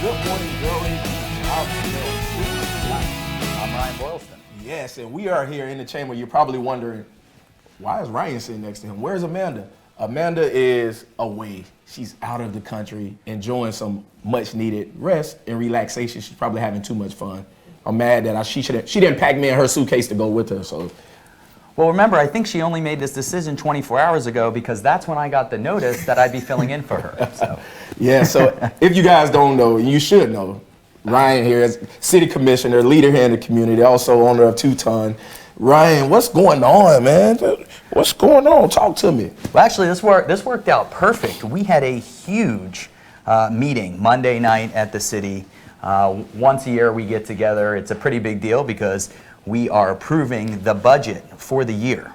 Good morning, Delray. I'm Ryan Boylston. Yes, and we are here in the chamber. You're probably wondering, why is Ryan sitting next to him? Where's Amanda? Amanda is away. She's out of the country, enjoying some much-needed rest and relaxation. She's probably having too much fun. I'm mad that she didn't pack me in her suitcase to go with her. So, Well, remember, I think she only made this decision 24 hours ago because that's when I got the notice that I'd be filling in for her. So. Yeah, so if you guys don't know, you should know, Ryan here is city commissioner, leader here in the community, also owner of 2 Ton. Ryan, what's going on, man? What's going on? Talk to me. Well, actually, this worked out perfect. We had a huge meeting Monday night at the city. Once a year we get together. It's a pretty big deal because we are approving the budget for the year.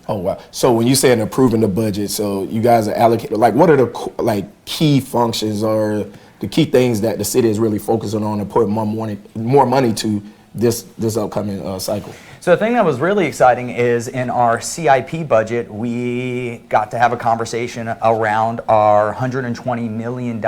Oh, wow. So when you say approving the budget, so you guys are allocated, like what are the key functions or the key things that the city is really focusing on and putting more money to this upcoming cycle? So the thing that was really exciting is in our CIP budget, we got to have a conversation around our $120 million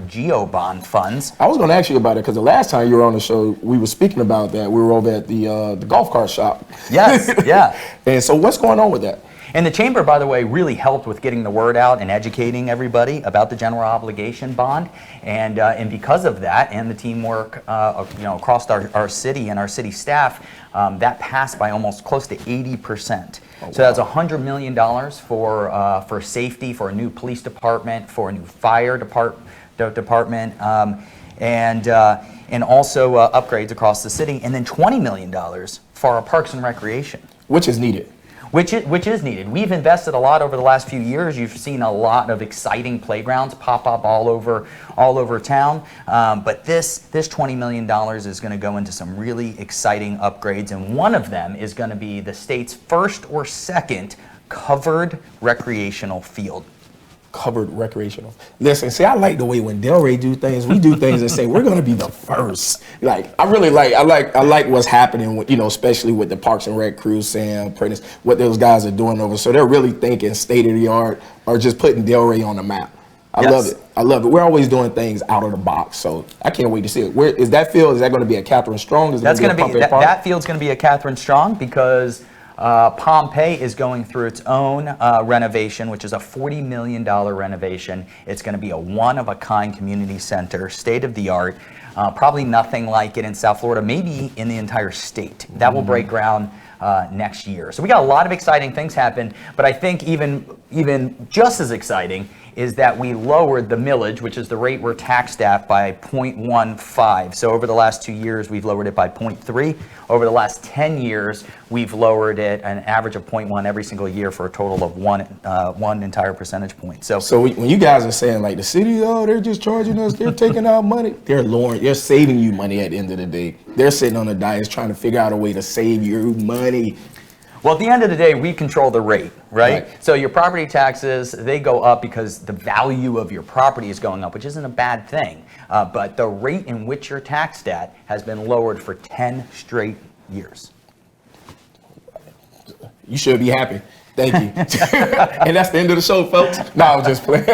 GEO bond funds. I was going to ask you about it because the last time you were on the show, we were speaking about that. We were over at the golf cart shop. Yes, yeah. And so what's going on with that? And the chamber, by the way, really helped with getting the word out and educating everybody about the general obligation bond. And because of that and the teamwork across our city and our city staff, that passed by almost close to 80%. Oh, wow. So that's $100 million for safety, for a new police department, for a new fire department, and also upgrades across the city, and then $20 million for our parks and recreation. Which is needed. Which is needed. We've invested a lot over the last few years. You've seen a lot of exciting playgrounds pop up all over town. But this $20 million is going to go into some really exciting upgrades, and one of them is going to be the state's first or second covered recreational field. Covered recreational. Listen, see, I like the way when Delray do things, we do things and say we're gonna be the first. Like, I like what's happening with, especially with the Parks and Rec crew, Sam, Prentice, what those guys are doing over. So they're really thinking state of the art or just putting Delray on the map. I love it. I love it. We're always doing things out of the box, so I can't wait to see it. Where is that field? Is that going to be a Catherine Strong? That field's going to be a Catherine Strong because Pompeii is going through its own renovation, which is a $40 million renovation. It's going to be a one-of-a-kind community center, state-of-the-art, probably nothing like it in South Florida, maybe in the entire state. That will break ground next year. So we got a lot of exciting things happen, but I think even just as exciting is that we lowered the millage, which is the rate we're taxed at, by 0.15. So over the last 2 years, we've lowered it by 0.3. Over the last 10 years, we've lowered it an average of 0.1 every single year for a total of one entire percentage point. So when you guys are saying like the city, they're just charging us, they're taking out money, they're saving you money at the end of the day. They're sitting on the dais trying to figure out a way to save you money. Well, at the end of the day, we control the rate, right? So your property taxes, they go up because the value of your property is going up, which isn't a bad thing. But the rate in which you're taxed at has been lowered for 10 straight years. You should be happy. Thank you. And that's the end of the show, folks. No, I'm just playing.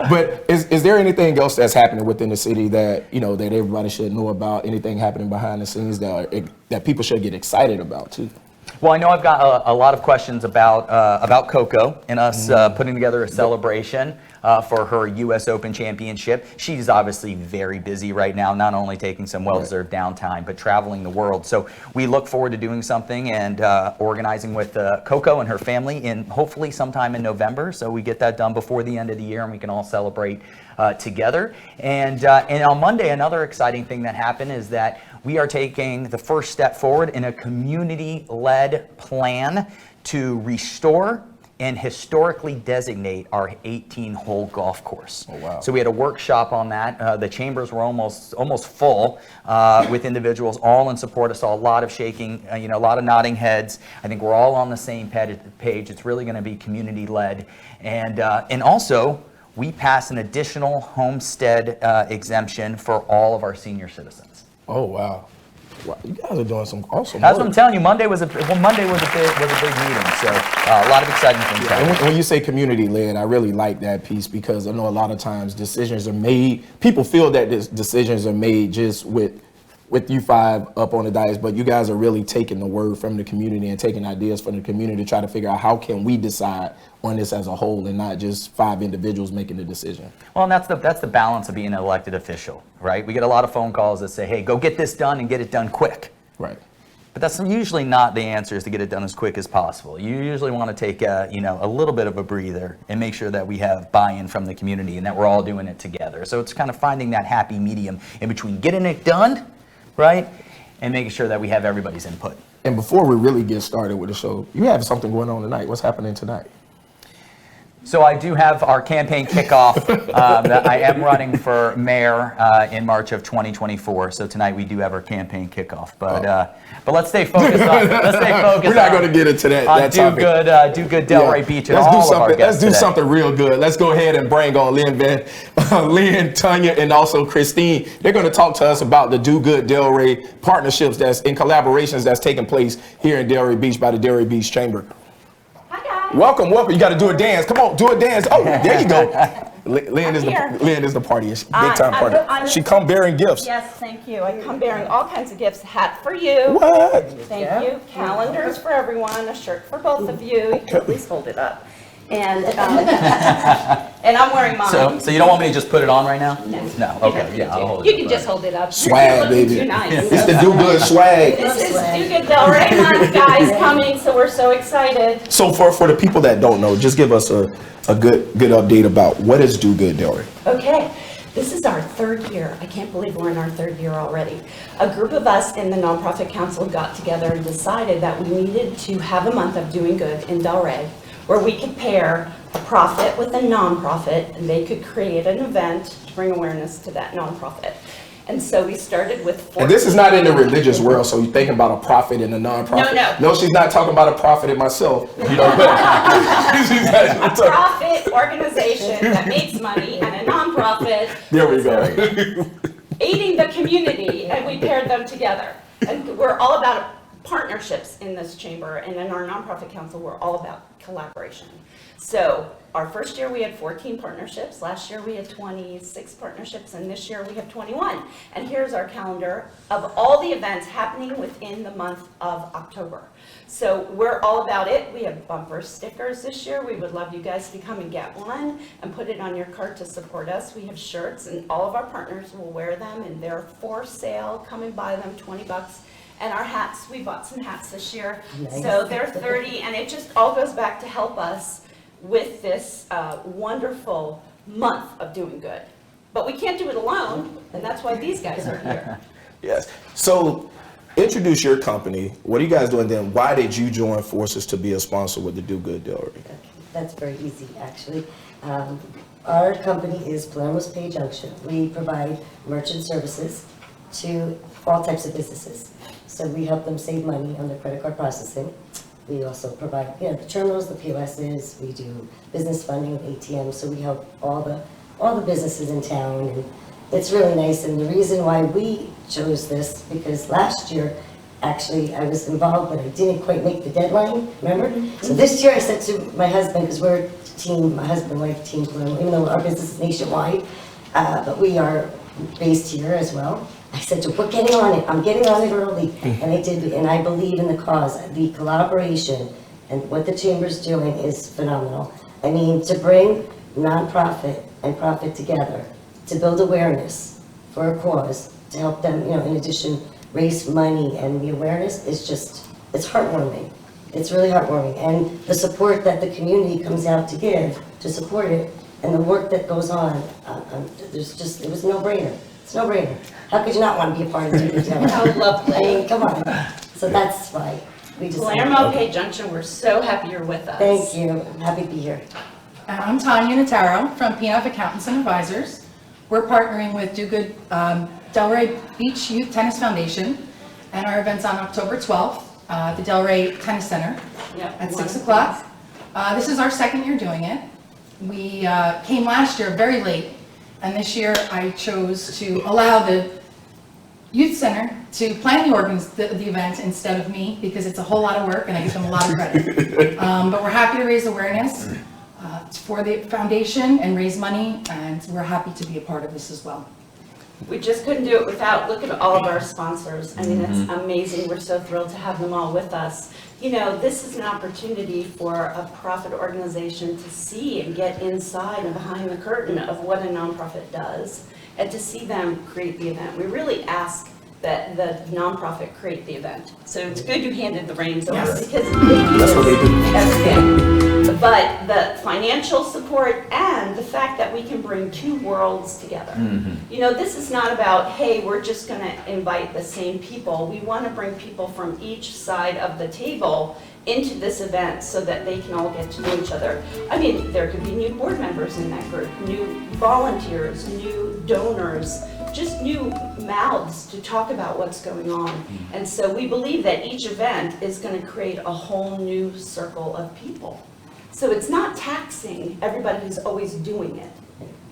But is there anything else that's happening within the city that that everybody should know about? Anything happening behind the scenes that people should get excited about too? Well, I know I've got a lot of questions about Coco and us putting together a celebration for her U.S. Open Championship. She's obviously very busy right now, not only taking some well-deserved downtime, but traveling the world. So we look forward to doing something and organizing with Coco and her family in hopefully sometime in November. So we get that done before the end of the year and we can all celebrate together. And on Monday, another exciting thing that happened is that we are taking the first step forward in a community-led plan to restore and historically designate our 18-hole golf course. Oh, wow. So we had a workshop on that. The chambers were almost full with individuals all in support. I saw a lot of shaking, a lot of nodding heads. I think we're all on the same page. It's really going to be community-led. And also, we passed an additional homestead exemption for all of our senior citizens. Oh, wow. Wow, you guys are doing some awesome That's work. what I'm telling you. Monday was a big meeting, so a lot of exciting things And happening. when you say community led, I really like that piece because I know a lot of times decisions are made. People feel that decisions are made just with you five up on the dais, but you guys are really taking the word from the community and taking ideas from the community to try to figure out how can we decide on this as a whole and not just 5 individuals making the decision. Well, and that's the balance of being an elected official, right? We get a lot of phone calls that say, hey, go get this done and get it done quick. Right. But that's usually not the answer, is to get it done as quick as possible. You usually want to take a little bit of a breather and make sure that we have buy-in from the community and that we're all doing it together. So it's kind of finding that happy medium in between getting it done, right, and making sure that we have everybody's input. And before we really get started with the show, you have something going on tonight. What's happening tonight? So I do have our campaign kickoff. That I am running for mayor in March of 2024. So tonight we do have our campaign kickoff. But let's stay focused on. We're not going to get into that. On do good Delray Beach and all of our guests Let's do today. something real good. Let's go ahead and bring on Lynn, Tanya, and also Christine. They're going to talk to us about the Do Good Delray partnerships that's in collaborations that's taking place here in Delray Beach by the Delray Beach Chamber. Welcome. You got to do a dance. Come on, do a dance. Oh, there you go. Lynn is the party. Big time party. She come bearing gifts. Yes, thank you. I come bearing all kinds of gifts. Hat for you. What? Thank you. Calendars for everyone. A shirt for both of you. You can please hold it up. And and I'm wearing mine. So you don't want me to just put it on right now? No. Okay. You Yeah, I'll hold it. You can just hold it up. Swag, You're looking baby. too nice. It's the Do Good swag. This is Do Good Delray month, guys, coming, so we're so excited. So for the people that don't know, just give us a good update about what is Do Good Delray. Okay, this is our 3rd year. I can't believe we're in our 3rd year already. A group of us in the Nonprofit Council got together and decided that we needed to have a month of doing good in Delray, where we could pair a profit with a nonprofit, and they could create an event to bring awareness to that nonprofit. And so we started with 14. And this is not in the religious world, so you're thinking about a profit and a nonprofit. No. No, she's not talking about a profit in myself. You know, A profit organization that makes money and a nonprofit. There we go. Aiding the community, and we paired them together. And we're all about partnerships in this chamber, and in our nonprofit council, we're all about collaboration. So our first year we had 14 partnerships, last year we had 26 partnerships, and this year we have 21. And here's our calendar of all the events happening within the month of October. So we're all about it. We have bumper stickers this year. We would love you guys to come and get one and put it on your cart to support us. We have shirts, and all of our partners will wear them, and they're for sale. Come and buy them, $20. And our hats, we bought some hats this year. Nice. So they're 30, and it just all goes back to help us with this wonderful month of doing good. But we can't do it alone, and that's why these guys are here. Yes. So introduce your company. What are you guys doing then? Why did you join forces to be a sponsor with the Do Good Delray? Okay, that's very easy, actually. Our company is Palermo's Pay Junction. We provide merchant services to all types of businesses. So we help them save money on their credit card processing. We also provide, the terminals, the POSs. We do business funding with ATMs. So we help all the businesses in town, and it's really nice. And the reason why we chose this, because last year, actually, I was involved, but I didn't quite make the deadline, remember? So this year I said to my husband, because we're a team, my husband, wife team, even though our business is nationwide, but we are based here as well. I said to him, we're getting on it. I'm getting on it early. And I did, and I believe in the cause. The collaboration and what the chamber's doing is phenomenal. I mean, to bring nonprofit and profit together, to build awareness for a cause, to help them, in addition, raise money, and the awareness is just, it's heartwarming. It's really heartwarming. And the support that the community comes out to give, to support it, and the work that goes on, it was a no-brainer. It's a no-brainer. How could you not want to be a part of it? How lovely. I mean, come on. So that's why we just. Palermo Pay Junction, we're so happy you're with us. Thank you. I'm happy to be here. And I'm Tanya Notaro from PNF Accountants and Advisors. We're partnering with Do Good Delray Beach Youth Tennis Foundation, and our event's on October 12th at the Delray Tennis Center at 6 o'clock. This is our 2nd year doing it. We came last year very late, and this year I chose to allow the youth center to plan the event instead of me, because it's a whole lot of work and I give them a lot of credit. But we're happy to raise awareness for the foundation and raise money, and we're happy to be a part of this as well. We just couldn't do it without, look at all of our sponsors. I mean, it's amazing. We're so thrilled to have them all with us. You know, this is an opportunity for a profit organization to see and get inside and behind the curtain of what a nonprofit does, and to see them create the event. We really ask that the nonprofit create the event. So it's good you handed the reins over, Yes. because they do That's what they do. this every day. But the financial support and the fact that we can bring two worlds together. You know, this is not about, hey, we're just going to invite the same people. We want to bring people from each side of the table into this event so that they can all get to know each other. I mean, there could be new board members in that group, new volunteers, new donors, just new mouths to talk about what's going on. And so we believe that each event is going to create a whole new circle of people. So it's not taxing everybody who's always doing it.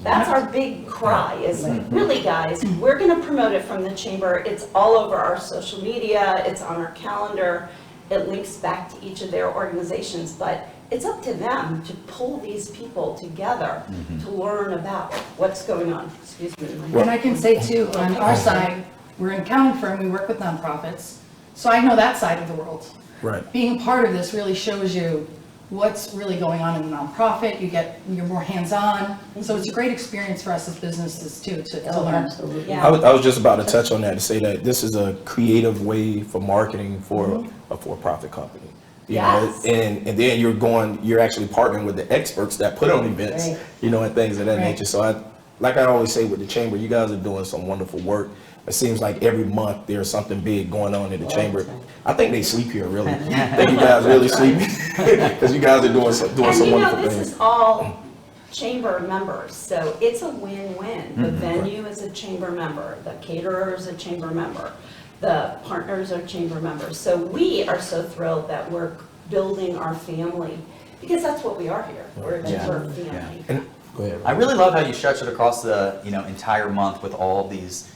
That's our big cry, is really, guys, we're going to promote it from the chamber. It's all over our social media, it's on our calendar, it links back to each of their organizations, but it's up to them to pull these people together to learn about what's going on. Excuse me. And I can say too, on our side, we're an accounting firm, we work with nonprofits, so I know that side of the world. Right. Being a part of this really shows you what's really going on in the nonprofit, you're more hands-on, so it's a great experience for us as businesses too, to Oh, learn. absolutely. Yeah. I was just about to touch on that, to say that this is a creative way for marketing for a for-profit company. You Yes. know, and then you're actually partnering with the experts that put on events, Right. you know, and things of that Right. nature. So like I always say with the chamber, you guys are doing some wonderful work. It seems like every month there's something big going on in the chamber. I think they sleep here, really. I think you guys really sleep, because you guys are doing some And you wonderful know, this things. is all chamber members, so it's a win-win. The venue is a chamber member, the caterer is a chamber member, the partners are chamber members. So we are so thrilled that we're building our family, because that's what we are here. We're a chamber family. And go ahead. I really love how you stretch it across the entire month with all of these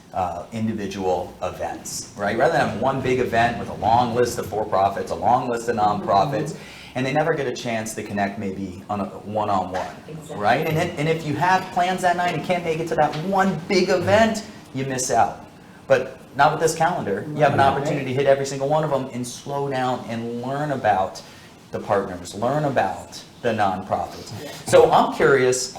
individual events, right? Rather than have one big event with a long list of for-profits, a long list of nonprofits, and they never get a chance to connect maybe on a one-on-one, Exactly. right? And if you have plans that night and can't make it to that one big event, you miss out. But not with this calendar. You have an opportunity to hit every single one of them and slow down and learn about the partners, learn about the nonprofits. So I'm curious,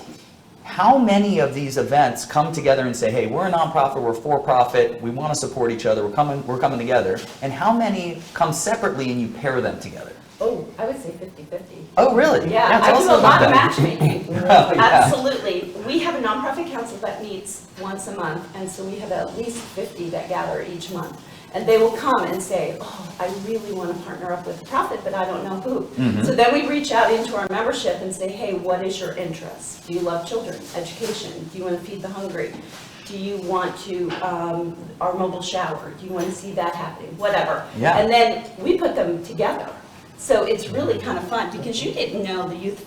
how many of these events come together and say, hey, we're a nonprofit, we're for-profit, we want to support each other, we're coming together, and how many come separately and you pair them together? Oh, I would say 50-50. Oh, really? Yeah, That's I do also a lot of that. matchmaking. Oh, yeah. Absolutely. We have a nonprofit council that meets once a month, and so we have at least 50 that gather each month. And they will come and say, oh, I really want to partner up with a profit, but I don't know who. So then we reach out into our membership and say, hey, what is your interest? Do you love children, education? Do you want to feed the hungry? Do you want to, our mobile shower? Do you want to see that happening? Whatever. Yeah. And then we put them together. So it's really kind of fun, because you didn't know the youth,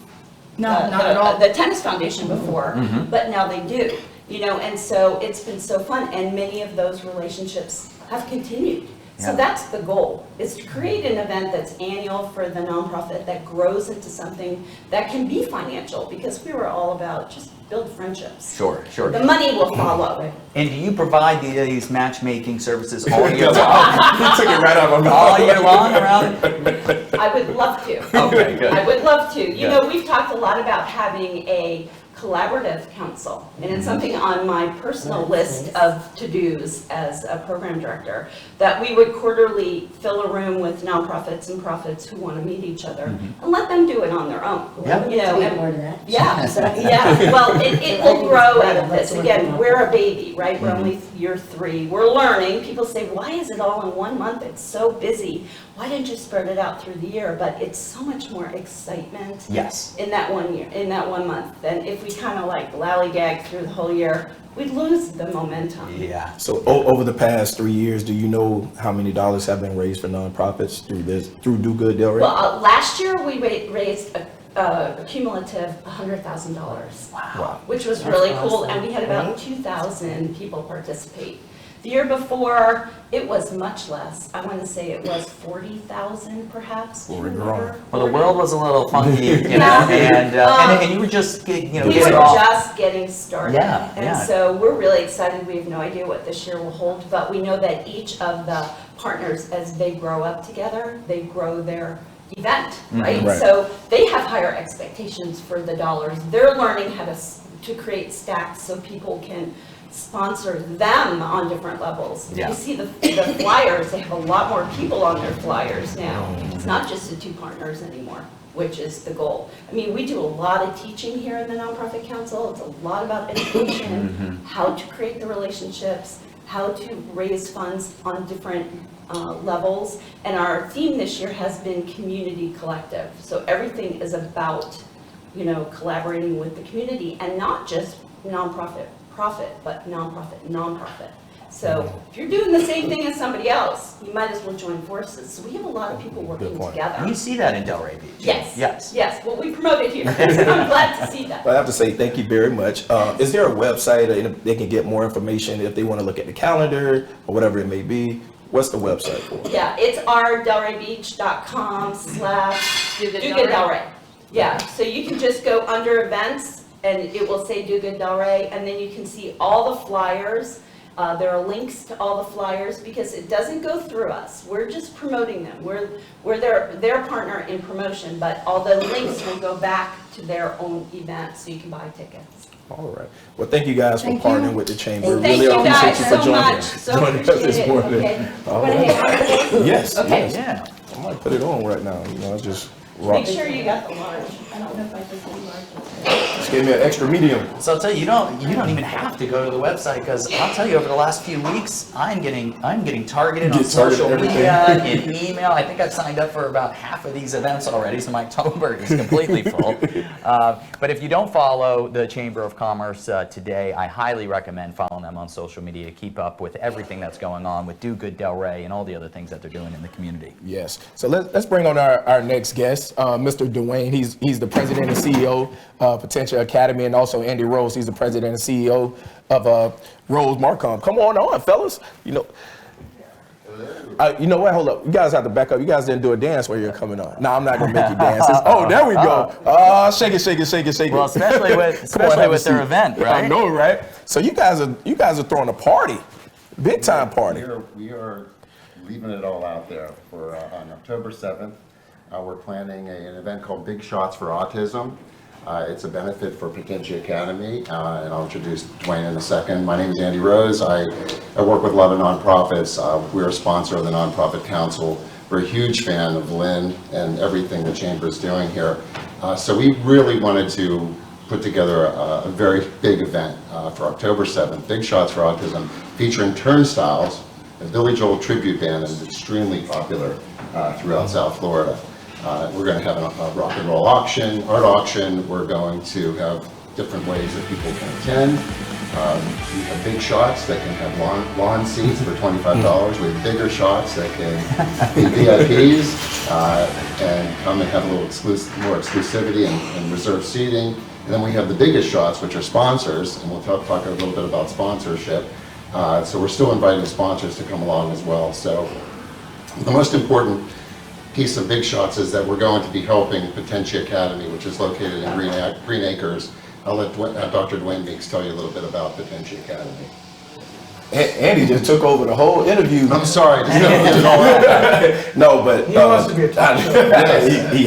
No, not at all. the tennis foundation before, but now they do, you know, and so it's been so fun, and many of those relationships have continued. So Yeah. that's the goal, is to create an event that's annual for the nonprofit that grows into something that can be financial, because we were all about just build friendships. Sure. The money will follow. And do you provide these matchmaking services all year long? You took it right out of my mouth. All year long around? I would love to. Okay, good. I would love to. You Good. know, we've talked a lot about having a collaborative council, and it's something on my personal list of to-dos as a program director, that we would quarterly fill a room with nonprofits and profits who want to meet each other, and let them do it on their own. Yeah. You know, Speak and- more to that. yeah, well, it will grow out of this. Again, we're a baby, right? We're only year 3. We're learning. People say, why is it all in one month? It's so busy. Why didn't you spread it out through the year? But it's so much more excitement Yes. in that 1 year, in that 1 month, than if we kind of like lollygag through the whole year. We'd lose the momentum. Yeah. So over the past 3 years, do you know how many dollars have been raised for nonprofits through Do Good Delray? Well, last year we raised a cumulative $100,000. Wow. Which was really cool, and we had about 2,000 people participate. The year before, it was much less. I want to say it was 40,000 perhaps. Well, we're Do you growing. remember? Well, the world was a little funky, you know, Yeah. and you were just, We getting were off. just getting started. Yeah, And yeah. so we're really excited. We have no idea what this year will hold, but we know that each of the partners, as they grow up together, they grow their event, right? Right. So they have higher expectations for the dollars. They're learning how to create stacks so people can sponsor them on different levels. Yeah. You see the flyers, they have a lot more people on their flyers now. It's not just the two partners anymore, which is the goal. I mean, we do a lot of teaching here in the Nonprofit Council. It's a lot about education, how to create the relationships, how to raise funds on different levels. And our theme this year has been community collective. So everything is about, collaborating with the community, and not just nonprofit profit, but nonprofit. So if you're doing the same thing as somebody else, you might as well join forces. So we have a lot of people working point. together. You see that in Delray Beach. Yes. Yes. Yes, well, we promote it here. I'm glad to see that. I have to say thank you very much. Is there a website that they can get more information if they want to look at the calendar or whatever it may be? What's the website for? Yeah, it's rdelraybeach.com/DoGoodDelray. Yeah, so you can just go under events and it will say Do Good Delray, and then you can see all the flyers. There are links to all the flyers because it doesn't go through us. We're just promoting them. We're their partner in promotion, but all the links will go back to their own event so you can buy tickets. All right. Well, thank you guys for Thank partnering you. with the chamber. Thank Really you guys appreciate you for so joining much. us. So Joining us appreciate this it. morning. Okay. All Wanna right. hang on to this? Yes. Okay. Yes. Yeah. I might put it on right now. It's just Make rock. sure you got the large. I don't know if I did the large. Just give me an extra medium. So I'll tell you, you don't even have to go to the website, because I'll tell you, over the last few weeks, I'm getting targeted on Get targeted social everything. media and email. I think I've signed up for about half of these events already, so my October is completely full. But if you don't follow the Chamber of Commerce today, I highly recommend following them on social media to keep up with everything that's going on with Do Good Delray and all the other things that they're doing in the community. Yes. So let's bring on our next guest, Mr. Dwayne. He's the president and CEO of Potential Academy, and also Andy Rose. He's the president and CEO of Rose Marcom. Come on, fellas. You know what? Hold up. You guys have to back up. You guys didn't do a dance while you're coming on. No, I'm not gonna make you dance. Oh, there we go. Shake it. Well, especially with their event, right? I know, right? So you guys are throwing a party, big time party. We are leaving it all out there for on October 7th. We're planning an event called Big Shots for Autism. It's a benefit for Potential Academy, and I'll introduce Dwayne in a second. My name is Andy Rose. I work with a lot of nonprofits. We're a sponsor of the Nonprofit Council. We're a huge fan of Lynn and everything the Chamber is doing here. So we really wanted to put together a very big event for October 7th, Big Shots for Autism, featuring Turnstiles, a Billy Joel tribute band that is extremely popular throughout South Florida. We're going to have a rock and roll auction, art auction. We're going to have different ways that people can attend. We have big shots that can have lawn seats for $25. We have bigger shots that can be VIPs and come and have a little more exclusivity and reserved seating. And then we have the biggest shots, which are sponsors, and we'll talk a little bit about sponsorship. So we're still inviting sponsors to come along as well. So the most important piece of Big Shots is that we're going to be helping Potential Academy, which is located in Green Acres. I'll let Dr. Dwayne Meeks tell you a little bit about Potential Academy. Andy just took over the whole interview. I'm sorry, just gonna get it all out. No, but He wants to be a talk show. he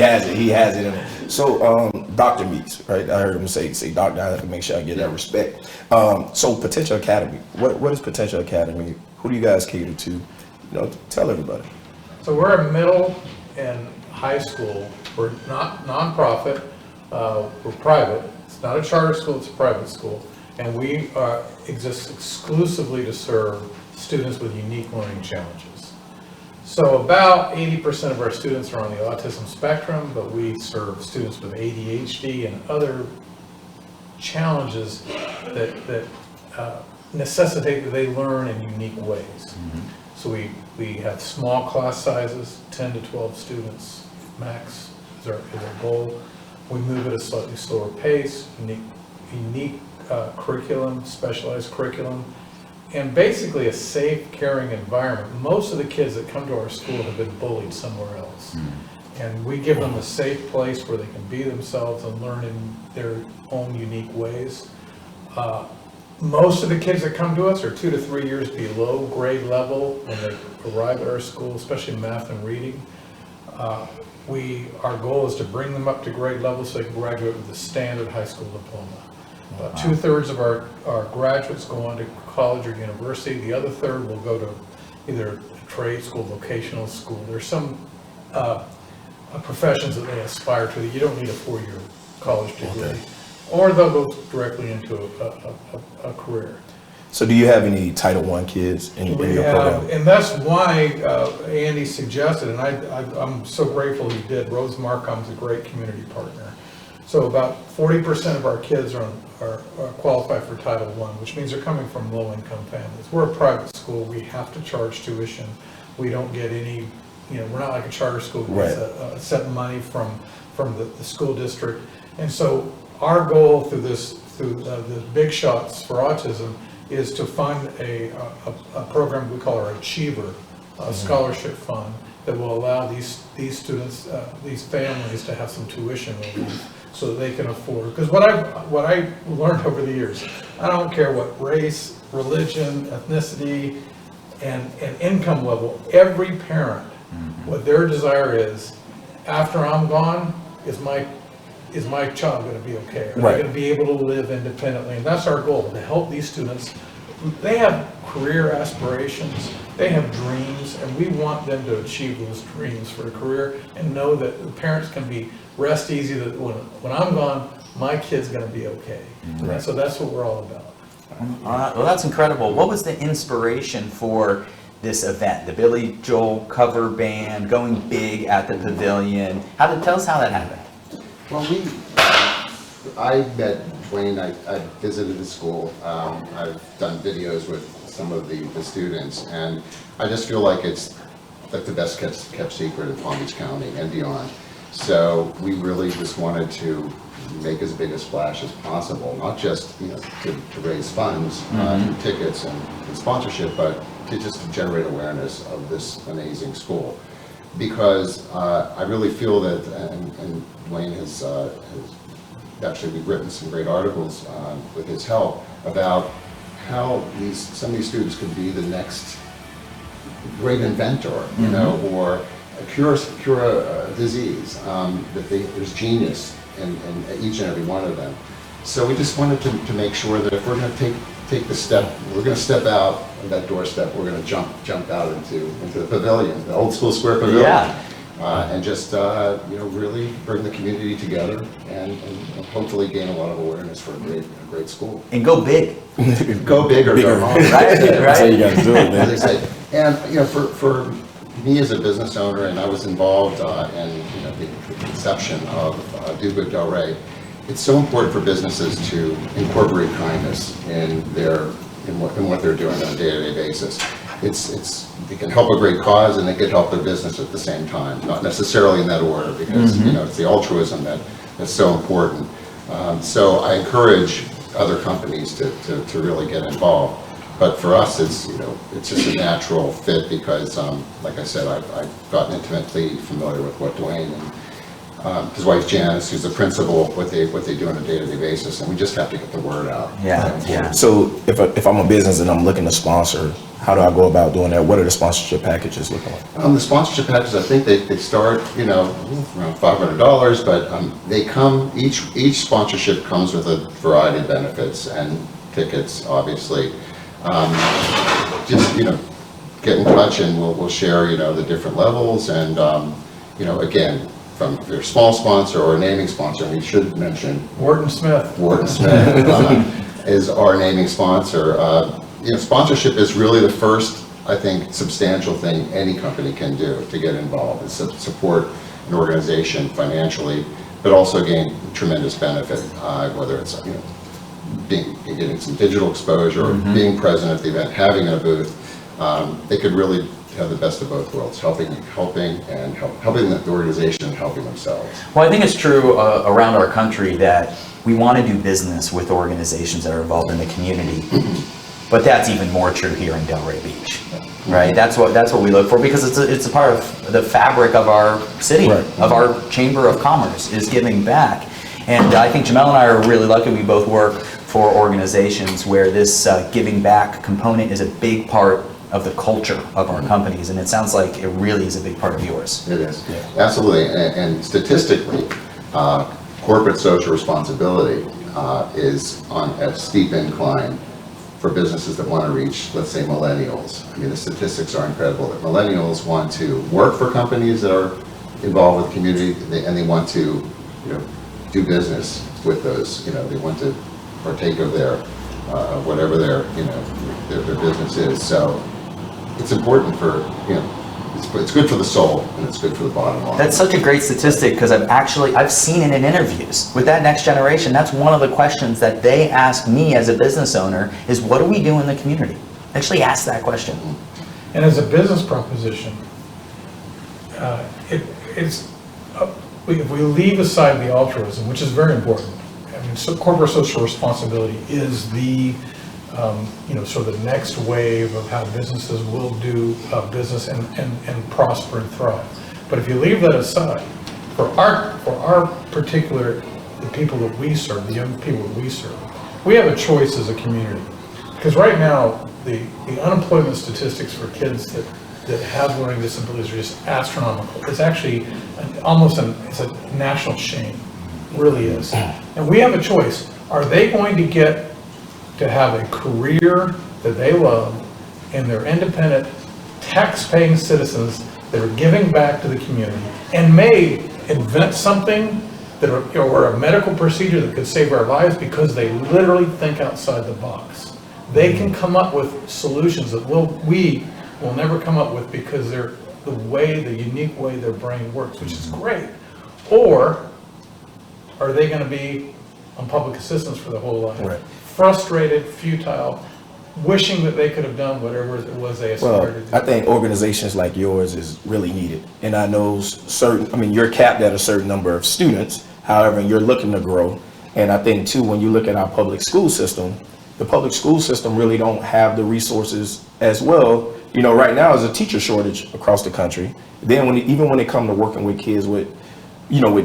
has it in him. So, Dr. Meeks, right? I heard him say doctor. I have to make sure I get that respect. So, Potential Academy. What is Potential Academy? Who do you guys cater to? Tell everybody. So we're a middle and high school. We're not nonprofit. We're private. It's not a charter school. It's a private school, and we exist exclusively to serve students with unique learning challenges. So about 80% of our students are on the autism spectrum, but we serve students with ADHD and other challenges that necessitate that they learn in unique ways. So we have small class sizes, 10 to 12 students max is our goal. We move at a slightly slower pace, unique curriculum, specialized curriculum. and basically a safe, caring environment. Most of the kids that come to our school have been bullied somewhere else. And we give them a safe place where they can be themselves and learn in their own unique ways. Most of the kids that come to us are 2 to 3 years below grade level when they arrive at our school, especially math and reading. Our goal is to bring them up to grade level so they can graduate with a standard high school diploma. About 2/3 of our graduates go on to college or university. The other third will go to either a trade school, vocational school. There's some professions that they aspire to that you don't need a 4-year college degree, or they'll go directly into a career. So do you have any Title I kids in your program? And that's why Andy suggested, and I'm so grateful he did. Rose Marcom's a great community partner. So about 40% of our kids are qualify for Title I, which means they're coming from low-income families. We're a private school. We have to charge tuition. We don't get any, we're not like a charter school. We get a set money from the school district. And so our goal through the Big Shots for Autism is to fund a program we call our Achiever Scholarship Fund that will allow these students, these families to have some tuition relief so that they can afford. Because what I learned over the years, I don't care what race, religion, ethnicity, and income level, every parent, what their desire is, after I'm gone, is my child going to be okay? Are they going to be able to live independently? And that's our goal, to help these students. They have career aspirations, they have dreams, and we want them to achieve those dreams for a career and know that the parents can rest easy that when I'm gone, my kid's going to be okay. And so that's what we're all about. Well, that's incredible. What was the inspiration for this event, the Billy Joel cover band, going big at the pavilion? Tell us how that happened. Well, I met Wayne, I visited the school, I've done videos with some of the students, and I just feel like it's like the best kept secret in Palm Beach County and beyond. So we really just wanted to make as big a splash as possible, not just to raise funds, tickets and sponsorship, but to generate awareness of this amazing school. Because I really feel that, and Wayne has actually, we've written some great articles with his help about how some of these students could be the next great inventor, or cure a disease. That there's genius in each and every one of them. So we just wanted to make sure that if we're going to take the step, we're going to step out on that doorstep, we're going to jump out into the pavilion, the old school square pavilion. Yeah. And just really bring the community together and hopefully gain a lot of awareness for a great school. And go big. Go big or go home. Right? That's how you got to do it, man. As I say. And for me as a business owner, and I was involved in the conception of Do Good Delray, it's so important for businesses to incorporate kindness in what they're doing on a day-to-day basis. It can help a great cause and it can help their business at the same time, not necessarily in that order, because it's the altruism that's so important. So I encourage other companies to really get involved. But for us, it's just a natural fit because, like I said, I've gotten intimately familiar with what Dwayne and his wife Janice, who's the principal, what they do on a day-to-day basis, and we just have to get the word out. Yeah. So if I'm a business and I'm looking to sponsor, how do I go about doing that? What are the sponsorship packages looking like? The sponsorship packages, I think they start, around $500, but they come, each sponsorship comes with a variety of benefits and tickets, obviously. Just, get in touch and we'll share, the different levels and, again, from if you're a small sponsor or a naming sponsor, and we should mention Wharton Smith is our naming sponsor. Sponsorship is really the first, I think, substantial thing any company can do to get involved. It's to support an organization financially, but also gain tremendous benefit, whether it's getting some digital exposure, or being present at the event, having a booth. They could really have the best of both worlds, helping the organization and helping themselves. Well, I think it's true around our country that we want to do business with organizations that are involved in the community. But that's even more true here in Delray Beach, right? That's what we look for, because it's a part of the fabric of our city, Right. of our Chamber of Commerce, is giving back. And I think Jamel and I are really lucky. We both work for organizations where this giving back component is a big part of the culture of our companies, and it sounds like it really is a big part of yours. It is, absolutely, and statistically, corporate social responsibility is on a steep incline for businesses that want to reach, let's say, millennials. I mean, the statistics are incredible, that millennials want to work for companies that are involved with the community, and they want to, do business with those, they want to partake of their, whatever their business is. So it's important for, it's good for the soul, and it's good for the bottom line. That's such a great statistic, because I've seen it in interviews with that next generation. That's one of the questions that they ask me as a business owner is, what do we do in the community? Actually ask that question. And as a business proposition, if we leave aside the altruism, which is very important, I mean, so corporate social responsibility is the, sort of the next wave of how businesses will do business and prosper and thrive. But if you leave that aside, for our particular, the people that we serve, the young people that we serve, we have a choice as a community. Because right now, the unemployment statistics for kids that have learning disabilities are just astronomical. It's actually it's a national shame, it really is. And we have a choice. Are they going to get to have a career that they love, and they're independent, tax-paying citizens that are giving back to the community and may invent something or a medical procedure that could save our lives because they literally think outside the box. They can come up with solutions that we will never come up with because they're the unique way their brain works, which is great. Or are they going to be on public assistance for their whole life? Right. Frustrated, futile, wishing that they could have done whatever it was they aspired to do. I think organizations like yours is really needed. And I know you're capped at a certain number of students, however, you're looking to grow. And I think too, when you look at our public school system, the public school system really don't have the resources as well. Right now there's a teacher shortage across the country. Then even when it comes to working with kids with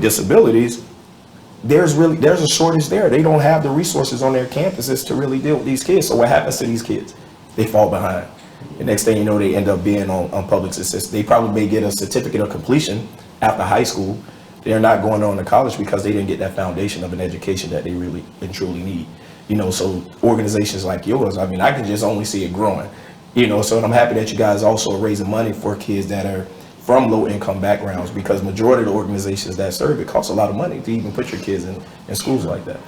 disabilities, there's a shortage there. They don't have the resources on their campuses to really deal with these kids. So what happens to these kids? They fall behind. The next thing you know, they end up being on public assistance. They probably may get a certificate of completion after high school. They're not going on to college because they didn't get that foundation of an education that they really and truly need. So organizations like yours, I can just only see it growing. So I'm happy that you guys also are raising money for kids that are from low income backgrounds, because majority of the organizations that serve, it costs a lot of money to even put your kids in schools like that.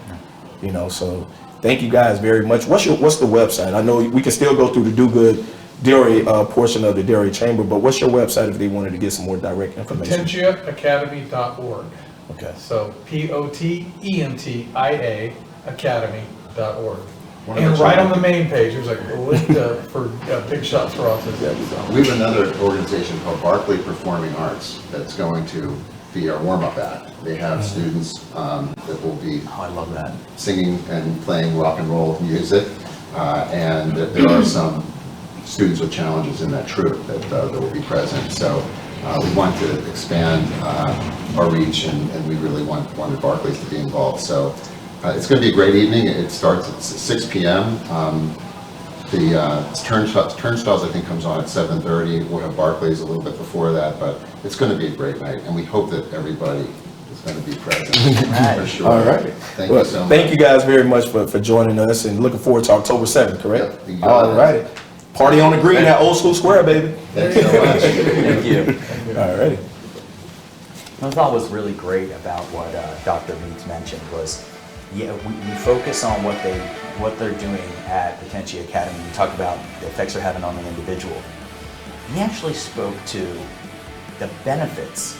So thank you guys very much. What's the website? I know we can still go through the Do Good Delray portion of the Delray Chamber, but what's your website if they wanted to get some more direct information? PotentiaAcademy.org. Okay. So POTENTIA Academy.org. And right on the main page, there's a link for Big Shots for Autism. We have another organization called Barclay Performing Arts that's going to be our warm-up act. They have students that will be I love that. singing and playing rock and roll music, and there are some students with challenges in that troupe that will be present. So we want to expand our reach, and we really wanted Barclays to be involved. So it's going to be a great evening. It starts at 6 p.m. The Turnstiles, I think, comes on at 7:30. We'll have Barclays a little bit before that, but it's going to be a great night, and we hope that everybody is going to be present. For sure. All right. Thank you so much. Thank you guys very much for joining us, and looking forward to October 7th, correct? Yep, you got it. All righty. Party on the green at Old School Square, baby. Thanks so much. Thank you. All righty. What I thought was really great about what Dr. Beats mentioned was, we focus on what they're doing at Potentia Academy. We talk about the effects they're having on the individual. He actually spoke to the benefits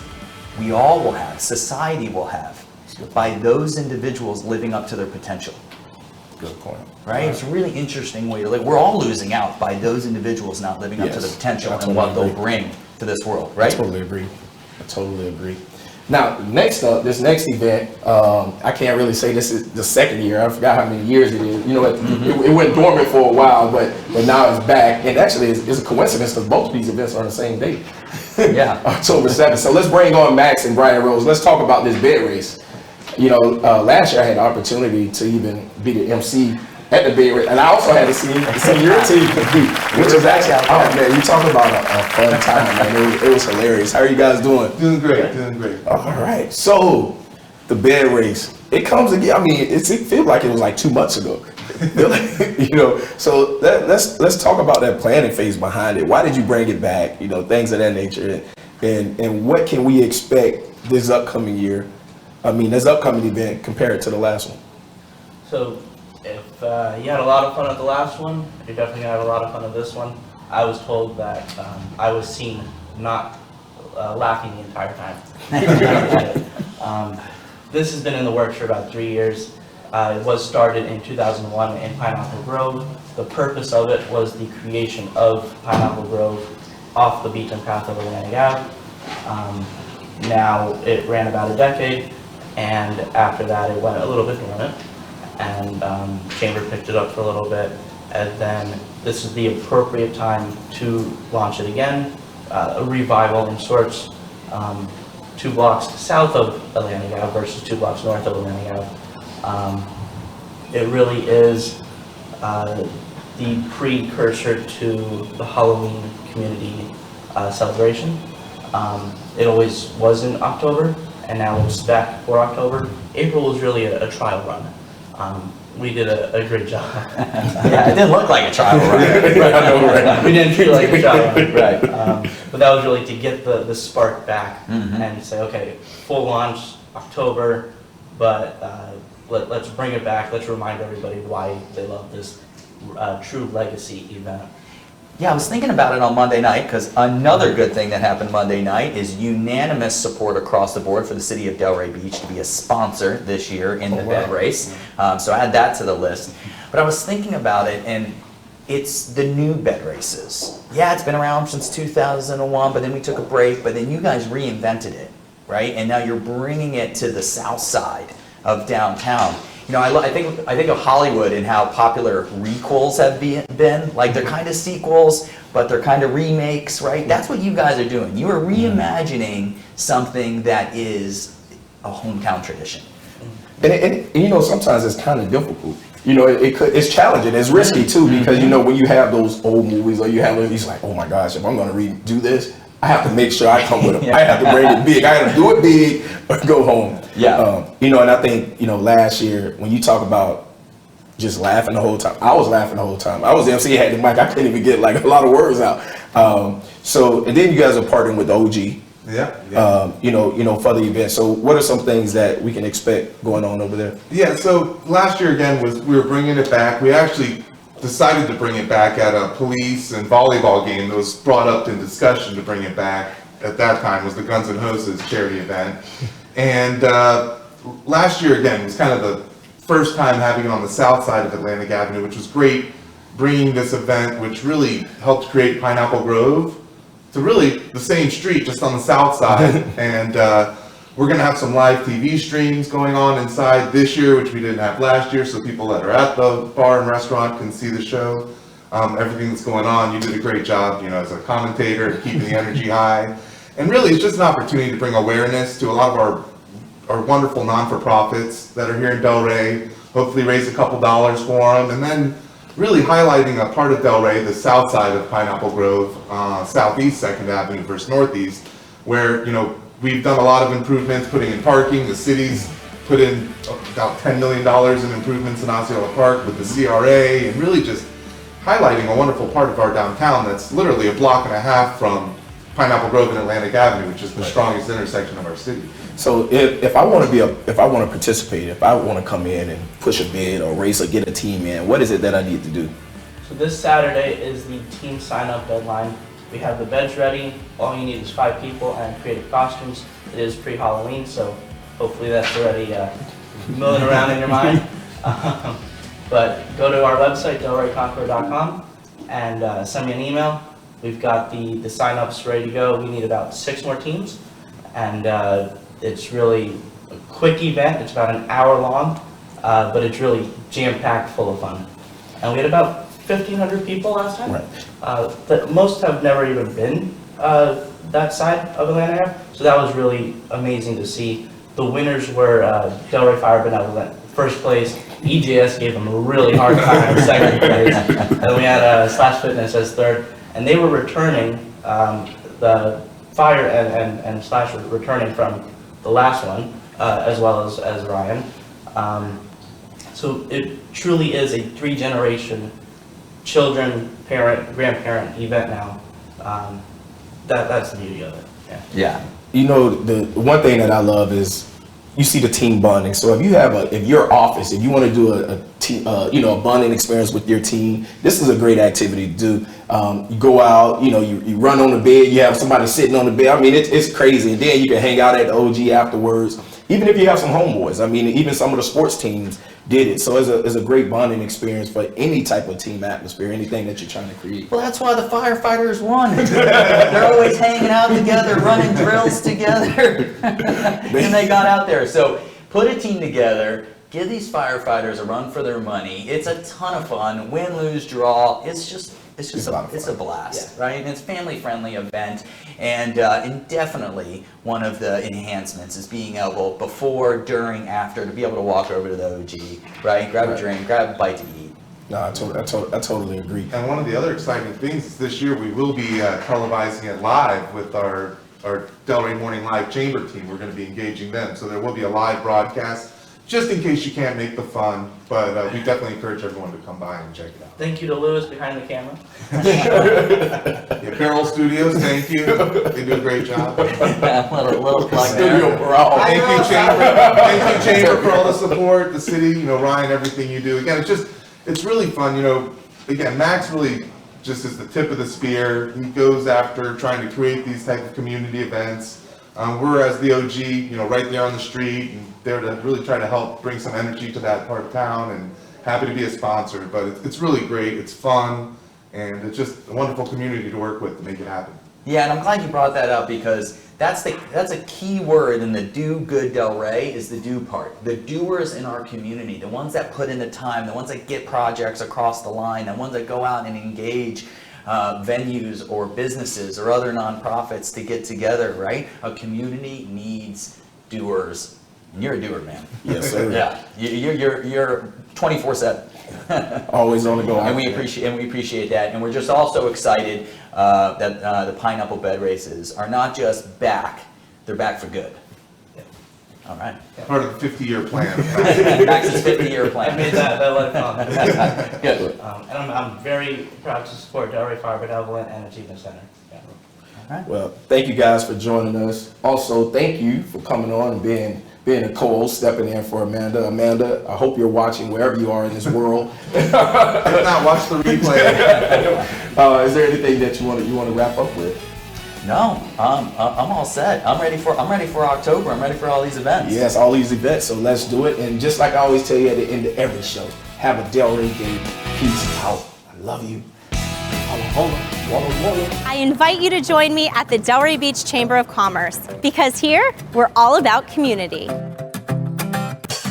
we all will have, society will have, by those individuals living up to their potential. Good point. Right? It's a really interesting way to live. We're all losing out by those individuals not living up to the Yes, potential I and totally what they'll agree. bring to this world, right? I totally agree. Now, next up, this next event, I can't really say this is the second year. I forgot how many years it is. You know, it went dormant for a while, but now it's back. And actually, it's a coincidence because both of these events are on the same day. Yeah. October 7th. So let's bring on Max and Brian Rose. Let's talk about this bed race. You know, last year I had the opportunity to even be the MC at the bed race, and I also had to see your team compete, which was actually, oh man, you talk about a fun time, man. It was hilarious. How are you guys doing? Doing great, doing great. All right, so the bed race, it comes again. I mean, it feels like it was like 2 months ago. You know, so let's talk about that planning phase behind it. Why did you bring it back? You know, things of that nature, and what can we expect this upcoming year? I mean, this upcoming event compared to the last one. So, if you had a lot of fun at the last one, you're definitely gonna have a lot of fun at this one. I was told that I was seen not laughing the entire time. This has been in the works for about 3 years. It was started in 2001 in Pineapple Grove. The purpose of it was the creation of Pineapple Grove off the beaten path of Atlantic Ave. Now it ran about a decade, and after that it went a little bit dormant, and Chamber picked it up for a little bit, and then this is the appropriate time to launch it again, a revival in sorts, 2 blocks south of Atlantic Ave versus 2 blocks north of Atlantic Ave. It really is the precursor to the Halloween community celebration. It always was in October, and now it's back for October. April was really a trial run. We did a great job. Yeah, it didn't look like a trial run. Right. We didn't feel like a trial run. Right. But that was really to get the spark back Mhm. and say, okay, full launch October, but let's bring it back. Let's remind everybody why they love this true legacy event. Yeah, I was thinking about it on Monday night, because another good thing that happened Monday night is unanimous support across the board for the city of Delray Beach to be a sponsor this year in the bed race. So add that to the list. But I was thinking about it, and it's the new bed races. Yeah, it's been around since 2001, but then we took a break, but then you guys reinvented it, right? And now you're bringing it to the south side of downtown. You know, I think of Hollywood and how popular requels have been. Like, they're kind of sequels, but they're kind of remakes, right? That's what you guys are doing. You are reimagining something that is a hometown tradition. And you know, sometimes it's kind of difficult. You know, it's challenging. It's risky too, because you know, when you have those old movies or you have these, like, oh my gosh, if I'm going to redo this, I have to make sure I come with them. I have to bring it big. I have to do it big or go home. Yeah. You know, and I think, you know, last year when you talk about just laughing the whole time, I was laughing the whole time. I was the MC, had the mic. I couldn't even get like a lot of words out. So, and then you guys are partnering with the OG. Yeah. You know, for the event. So what are some things that we can expect going on over there? Yeah, so last year again we were bringing it back. We actually decided to bring it back at a police and volleyball game that was brought up in discussion to bring it back. At that time was the Guns N' Hoses charity event. And last year again was kind of the first time having it on the south side of Atlantic Avenue, which was great, bringing this event, which really helped create Pineapple Grove, to really the same street, just on the south side. And we're gonna have some live TV streams going on inside this year, which we didn't have last year, so people that are at the bar and restaurant can see the show, everything that's going on. You did a great job, you know, as a commentator, keeping the energy high. And really, it's just an opportunity to bring awareness to a lot of our wonderful non-for-profits that are here in Delray, hopefully raise a couple dollars for them, and then really highlighting a part of Delray, the south side of Pineapple Grove, southeast 2nd Avenue versus northeast, where, you know, we've done a lot of improvements, putting in parking. The city's put in about $10 million in improvements in Osceola Park with the CRA, and really just highlighting a wonderful part of our downtown that's literally a block and a half from Pineapple Grove and Atlantic Avenue, which is the strongest intersection of our city. So if I want to if I want to participate, if I want to come in and push a bid or race or get a team in, what is it that I need to do? So this Saturday is the team sign-up deadline. We have the beds ready. All you need is 5 people and creative costumes. It is pre-Halloween, so hopefully that's already milling around in your mind. But go to our website, delrayconqueror.com, and send me an email. We've got the sign-ups ready to go. We need about 6 more teams, and It's really a quick event. It's about an hour long, but it's really jam-packed full of fun. And we had about 1,500 people last time. Right. But most have never even been that side of Atlanta Ave, so that was really amazing to see. The winners were Delray Fire Benevolent, first place. EJS gave them a really hard time, second place. And we had Slash Fitness as third. And they were returning, the Fire and Slash were returning from the last one, as well as Ryan. So it truly is a 3-generation children, parent, grandparent event now. That's the beauty of it. Yeah. You know, the one thing that I love is you see the team bonding. So if your office, if you want to do a bonding experience with your team, this is a great activity to do. You go out, you run on the bed, you have somebody sitting on the bed. I mean, it's crazy. And then you can hang out at the OG afterwards. Even if you have some homeboys, I mean, even some of the sports teams did it. So it's a great bonding experience for any type of team atmosphere, anything that you're trying to create. Well, that's why the firefighters won. They're always hanging out together, running drills together. And they got out there. So put a team together, give these firefighters a run for their money. It's a ton of fun. Win, lose, draw. It's a blast, right? And it's a family-friendly event, and definitely one of the enhancements is being able, before, during, after, to be able to walk over to the OG, right? Grab a drink, grab a bite to eat. No, I totally agree. And one of the other exciting things is this year we will be televising it live with our Delray Morning Live Chamber team. We're going to be engaging them, so there will be a live broadcast, just in case you can't make the fun, but we definitely encourage everyone to come by and check it out. Thank you to Lewis behind the camera. Yeah, Baral Studios, thank you. They do a great job. little plug Studio there. Baral. Thank you, Chamber. Thank you, Chamber, for all the support. The city, Ryan, everything you do. Again, it's really fun. Again, Max really just is the tip of the spear. He goes after trying to create these type of community events. We're, as the OG, right there on the street, and there to really try to help bring some energy to that part of town, and happy to be a sponsor. But it's really great, it's fun, and it's just a wonderful community to work with to make it happen. Yeah, and I'm glad you brought that up, because that's a key word in the Do Good Delray is the do part. The doers in our community, the ones that put in the time, the ones that get projects across the line, the ones that go out and engage venues or businesses or other nonprofits to get together, right? A community needs doers. And you're a doer, man. Yes, sir. Yeah, you're 24/7. Always on the go. And we appreciate that. And we're just also excited that the Pineapple Bed Races are not just back; they're back for good. All right. Part of the 50-year plan. Max's 50-year I plan. made that let it fun. Good. And I'm very proud to support Delray Fire Benevolent and Achievement Center. Yeah. Well, thank you guys for joining us. Also, thank you for coming on and being a co-host, stepping in for Amanda. Amanda, I hope you're watching wherever you are in this world. If not, watch the replay. Is there anything that you want to wrap up with? No, I'm all set. I'm ready for October. I'm ready for all these events. Yes, all these events. So let's do it. And just like I always tell you at the end of every show, have a Delray day. Peace out. I love you. I invite you to join me at the Delray Beach Chamber of Commerce, because here we're all about community.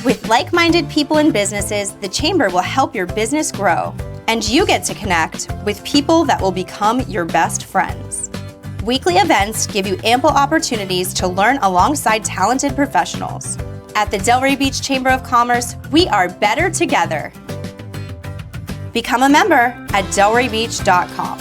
With like-minded people and businesses, the Chamber will help your business grow, and you get to connect with people that will become your best friends. Weekly events give you ample opportunities to learn alongside talented professionals. At the Delray Beach Chamber of Commerce, we are better together. Become a member at delraybeach.com.